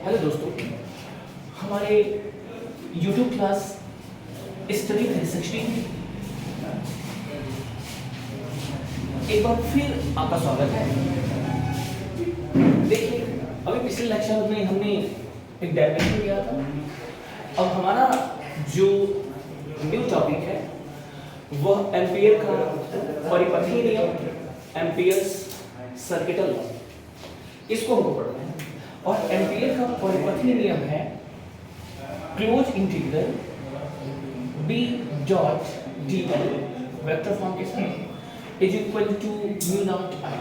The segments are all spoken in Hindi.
हेलो दोस्तों, हमारे YouTube क्लास स्टडी 360 में एक बार फिर आपका स्वागत है। देखिए, अभी पिछले लेक्चर में हमने एक डेरिवेशन किया था। अब हमारा जो न्यू टॉपिक है वह एम्पियर का परिपथीय नियम, एम्पियर्स सर्किटल लॉ, इसको हमको पढ़ना है। और एम्पियर का परिपथीय नियम है close integral B dot dl vector form के साथ is equal to mu naught I।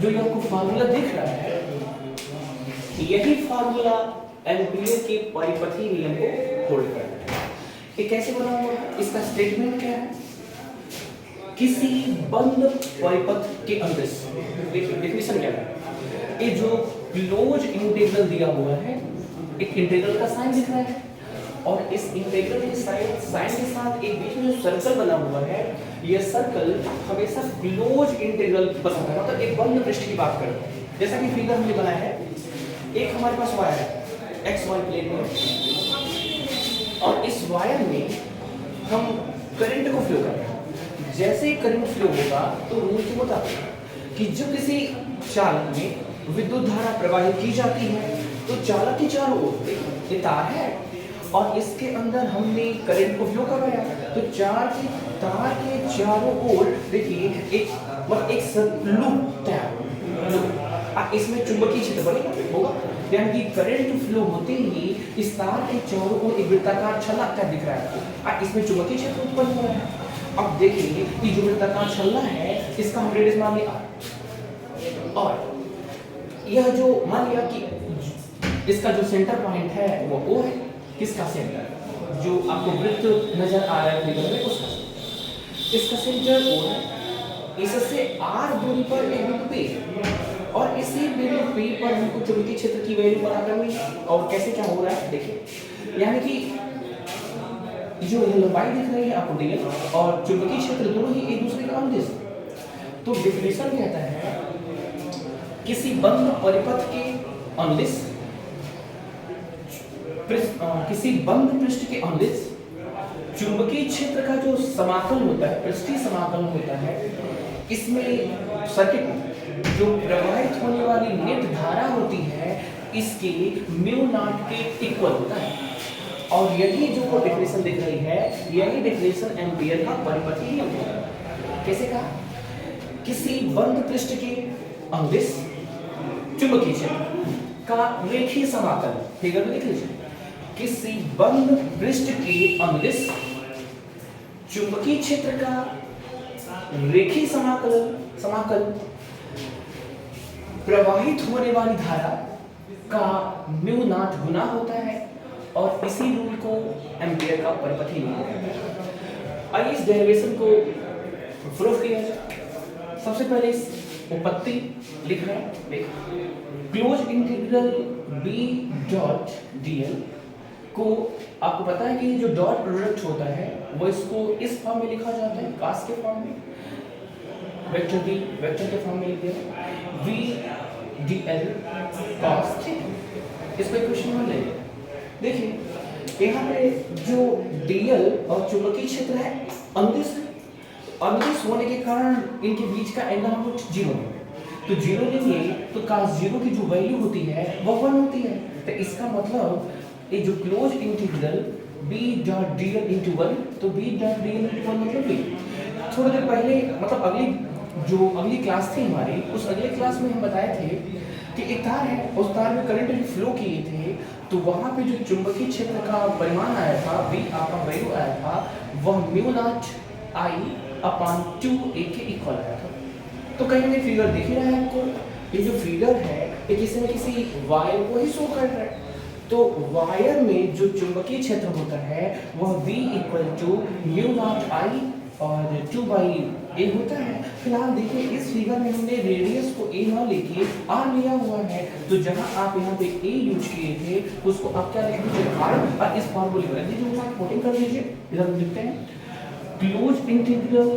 जो ये आपको फार्मूला दिख रहा है, यही फार्मूला एम्पियर के परिपथीय नियम को होल्ड करता है। ये कैसे बना हुआ है? इसका स्टेटमेंट क्या है? किसी बंद परिपथ के अंदर, देखिए डेफिनेशन क्या है, ये जो क्लोज इंटीग्रल दिया हुआ है, एक इंटीग्रल का साइन दिख रहा है और इस इंटीग्रल के साइन के साथ एक बीच में जो सर्कल बना हुआ है, यह सर्कल हमेशा क्लोज इंटीग्रल बनाता है, मतलब एक बंद पृष्ठ की बात करते हैं। जैसा कि फिगर हमने बनाया है, एक हमारे पास वायर है एक्स वाई प्लेन में, और इस वायर में हम करंट को फ्लो कर रहे हैं। जैसे करंट फ्लो होगा तो रूल के मुताबिक कि जो किसी चालक में विद्युत धारा प्रवाहित की जाती है, तो चालक के चारों ओर ये तार है और इसके अंदर हमने करंट को फ्लो करवाया, तो तार के चारों ओर देखिए एक लूप तैयार, इसमें चुंबकीय क्षेत्र बनेगा होगा, यानी कि करंट फ्लो होते ही इस तार के चारों ओर एक वृत्ताकार छल्ला दिख रहा है, इसमें चुंबकीय क्षेत्र उत्पन्न हो रहा है। अब देखिए कि जो वृत्ताकार छल्ला है, इसका हम रेडियस मान लिया r, और यह जो मान लिया कि इसका जो सेंटर पॉइंट है वो O है। किसका सेंटर? जो आपको वृत्त नजर आ रहा है फिगर में, उसका इसका सेंटर O है। इससे r दूरी पर एक बिंदु P है और इसी बिंदु P पर हमको चुंबकीय क्षेत्र की वैल्यू पता करनी है। और कैसे क्या हो रहा है देखिए, यानी कि जो ये लंबाई दिख रही है आपको dl और चुंबकीय क्षेत्र दोनों ही एक दूसरे के अनुदिश। तो डेफिनेशन कहता है किसी बंद परिपथ के अनुदिश, किसी बंद पृष्ठ के अनुदिश चुंबकीय क्षेत्र का जो समाकल होता है, पृष्ठीय समाकल होता है, इसमें सर्किट में जो प्रवाहित होने वाली नेट धारा होती है, इसके म्यू नॉट के इक्वल होता है। और यही जो डेफिनेशन दिख रही है, यही डेफिनेशन एम्पियर का परिपथीय नियम है। कैसे कहा? किसी बंद पृष्ठ के अनुदिश चुंबकीय क्षेत्र का रेखीय समाकल, फिगर में देख लीजिए, किसी बंद पृष्ठ के अनुदिश चुंबकीय क्षेत्र का रेखीय समाकल प्रवाहित होने वाली धारा का म्यू नॉट गुना होता है, और इसी रूल को एम्पियर का परिपथीय नियम कहते हैं। आइए इस डेरिवेशन को प्रूफ किया जाए। सबसे पहले इस उपपत्ति लिख रहे हैं, देखिए close integral B dot dl को आपको पता है कि जो डॉट प्रोडक्ट होता है वो इसको इस फॉर्म में लिखा जाता है, कास के फॉर्म में, वेक्टर B वेक्टर के फॉर्म में लिख दिया V dl cos θ। इसको इक्वेशन में ले लें। देखिए यहाँ पे जो dl और चुंबकीय क्षेत्र है अनुदिश होने के कारण इनके बीच का एंगल हमको 0 है, तो 0 लेंगे तो cos 0 की जो वैल्यू होती है वो 1 होती है। तो इसका मतलब ये जो close integral B dot dl into 1, तो B डॉट dl into 1 मतलब B। थोड़ी देर पहले, मतलब अगली क्लास थी हमारी, उस अगले क्लास में हम बताए थे कि एक तार है, उस तार में करंट फ्लो किए थे, तो वहां पे जो चुंबकीय क्षेत्र का परिमाण आया था, V आपका वैल्यू आया था, वह mu naught I upon 2a के इक्वल आया था। तो कहीं भी फिगर दिख ही रहा है आपको, ये जो फिगर है ये किसी न किसी वायर को ही शो कर रहा है। तो वायर में जो चुंबकीय क्षेत्र होता है वह V equal to mu naught I और 2/a होता है। फिलहाल देखिए इस फिगर में हमने रेडियस को a ना लेके r लिया हुआ है, तो जहां आप यहाँ पे a यूज किए थे उसको आप क्या लिख दीजिए r, और इस फॉर्मूले में रख दीजिए, आप कोटिंग कर लीजिए। इधर हम लिखते हैं close integral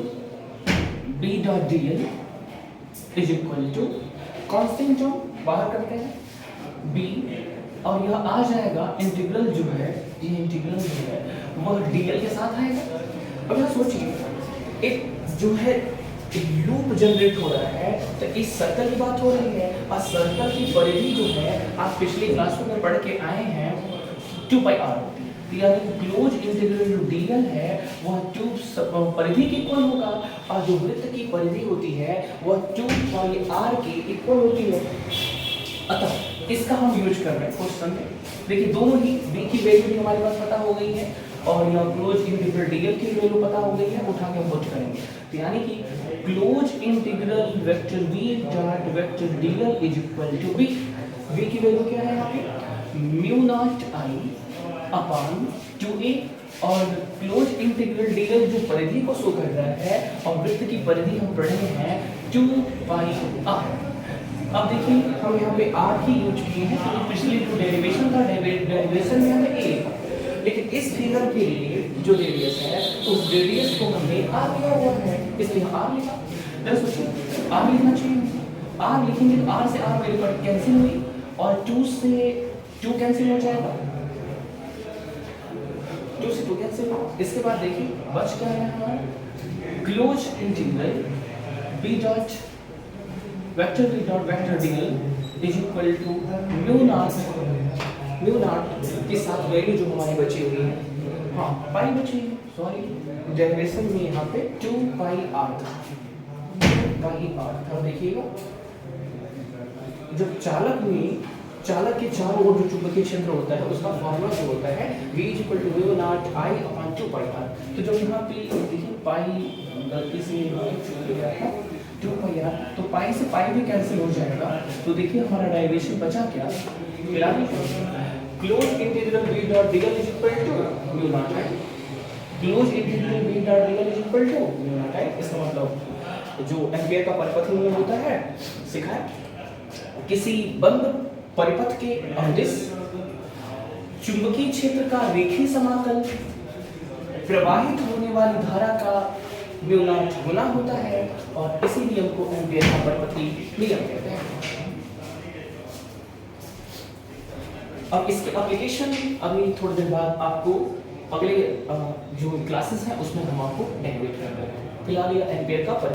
B dot dl is equal to constant term बाहर करते हैं बी, और यह आ जाएगा इंटीग्रल जो है, ये इंटीग्रल जो है वह डीएल के साथ आएगा। अब यहाँ सोचिए एक जो है लूप जनरेट हो रहा है, तो इस सर्कल की बात हो रही है, और सर्कल की परिधि जो है आप पिछले क्लास में पढ़ के आए हैं 2 पाई आर होती है, यानी क्लोज इंटीग्रल जो डीएल है वह ट्यूब परिधि के इक्वल होगा, और जो वृत्त की परिधि होती है वह 2 पाई आर के इक्वल होती है। अतः इसका हम यूज कर रहे हैं क्वेश्चन में। देखिए दोनों ही बी की वैल्यू भी हमारे पास पता हो गई है, और यह क्लोज इंटीग्रल डीएल की वैल्यू पता हो गई है, उठा के हम पुट करेंगे। तो यानी कि close integral vector v dot vector dl is equal to v। v की वैल्यू क्या है यहाँ पे mu naught i upon 2a, और क्लोज इंटीग्रल dl जो परिधि को शो कर रहा है, और वृत्त की परिधि हम पढ़े हैं 2 पाई r। अब देखिए हम यहाँ पे r ही यूज किए हैं, क्योंकि पिछली जो डेरिवेशन था डेरिवेशन में हमें a, लेकिन इस फिगर के लिए जो रेडियस है तो उस रेडियस को हमने r लिया हुआ है, इसलिए r लिखा। जरा सोचिए r लिखना चाहिए, r लिखेंगे तो r से r मेरे पर कैंसिल हुई, और 2 से 2 कैंसिल हो जाएगा, 2 से 2 कैंसिल हो। इसके बाद देखिए बच क्या है हमारा close integral b dot vector v dot vector dl is equal to mu naught के साथ वैल्यू जो हमारी बची हुई है, हाँ पाई बची है, सॉरी डेरिवेशन में यहाँ पे 2 पाई आर था, 2 पाई आर था। देखिएगा जब चालक के चारों ओर जो चुंबकीय क्षेत्र होता है उसका फॉर्मूला जो होता है v is equal to mu naught i upon 2 pi R. तो जब यहाँ पे देखिए पाई गलती से छूट गया था 2 पाई आर, तो पाई से पाई भी कैंसिल हो जाएगा। तो देखिए हमारा डेरिवेशन बचा क्या, close integral v dot dl is equal to mu naught i, close integral v dot dl is equal to mu naught i। इसका मतलब जो एम्पियर का परिपथ नियम होता है सीखा है, किसी बंद परिपथ के अदिश चुंबकीय क्षेत्र का रेखीय समाकल प्रवाहित होने वाली धारा का म्यू नॉट गुना होता है, और इसी नियम को एम्पियर का परिपथी नियम कहते हैं। अब इसके एप्लीकेशन अभी थोड़ी देर बाद आपको अगले जो क्लासेस हैं उसमें हम आपको डेरिवेट कर रहे हैं। फिलहाल ये एम्पियर का